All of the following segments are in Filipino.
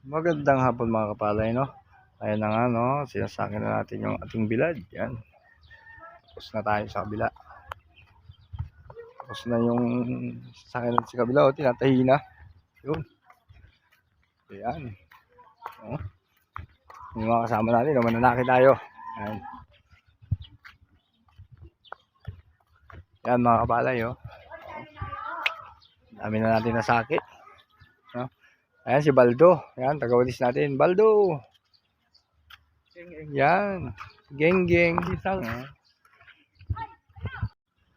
Magandang hapon mga kapalay, no? Ayan na nga, no? Sinasakin na natin yung ating bilad. Yan. Tapos na tayo sa kabila. Tapos na yung sakin natin sa kabila. O, tinatahi na. Yun. Ayan. O. Yung mga kasama natin, no? Mananaki tayo. Ayan. Yan mga kapalay, o. Dami na natin nasaki. No? Ayan si Baldo. Ayan, tagawalis natin. Baldo! Yan. Geng geng.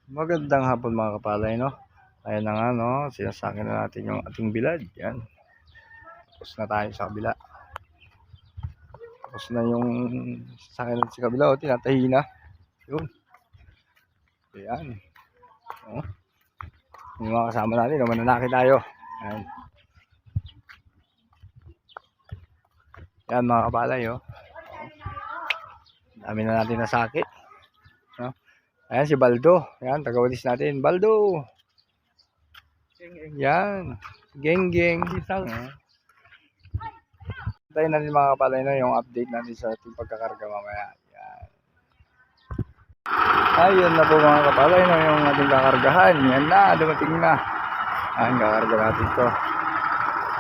Magandang hapon mga kapalay, no? Ayan na nga, no? Sinasakin na natin yung ating bilad. Yan. Tapos na tayo sa kabila. Tapos na yung sakin natin sa kabila. O, tinatahi na. Yun. Ayan. O. Yung mga kasama natin, no? Mananaki tayo. Ayan. Yan mga kapalay, o. Dami na natin nasaki. No? Ayan si Baldo. Ayan, tagawalis natin. Baldo! Yan. Geng geng. Tayo natin mga kapalay, no? Yung update natin sa ating pagkakarga mamaya. Yan. Ayun na po mga kapalay, no? Yung ating kakargahan. Yan na. Dumating na. Ayan, kakarga natin to.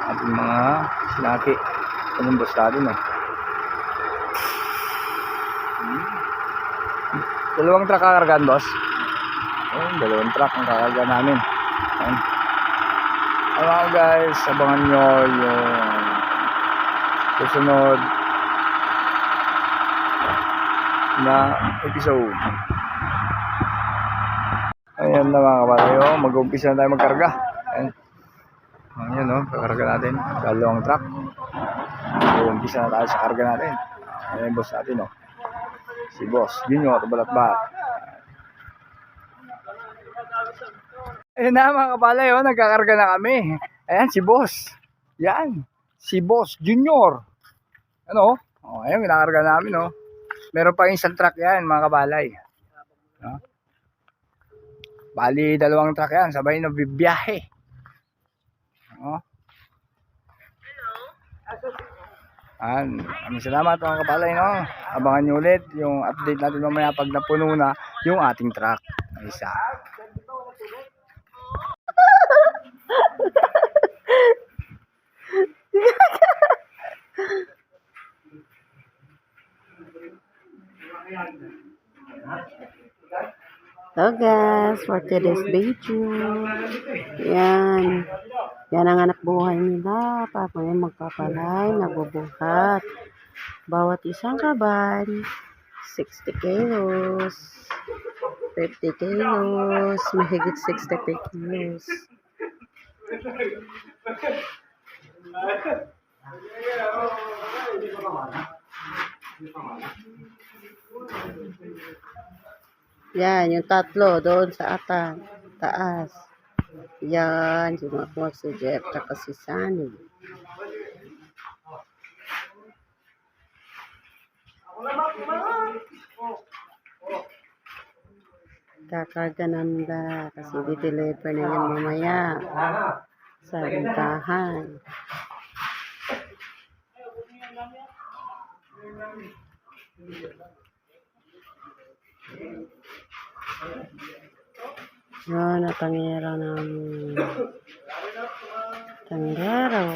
Ating mga sinaki. Panumbos natin, eh. Dalawang truck kakargaan, boss. Ayun, dalawang truck ang kakarga namin. Ayun. Mga guys, abangan nyo yung susunod na episode. Ayan na mga kapatid, mag-umpisa na tayo magkarga. Ayan. Ayan, no, kakarga natin. Dalawang truck. Mag-umpisa na tayo sa karga natin. Ayan yung boss natin, no. Si Boss Junior Balatbat. Ayan na mga kapalay, nagkakarga na kami. Ayan si Boss. Yan. Si Boss Junior. Ano? Ayan, kinakarga namin, no. Meron pa yung isang truck yan mga kapalay. No? Bali, dalawang truck yan. Sabay na bibiyahe. No? Maraming salamat mga kapalay, no? Abangan nyo ulit yung update natin mamaya pag napuno na yung ating truck na isa. Hello guys, for today's video. Yan. Yan ang anak buhay nila. Papa yung magpapalay, nagbubuhat. Bawat isang kaban, 60 kilos, 50 kilos, mahigit 60 kilos. Yan, yung tatlo doon sa taas. Yan, sumakuha si Jeff at si Sunny. Kakarga na nila kasi di-deliver na yan mamaya sa rintahan. Yan, natangera ng tangero.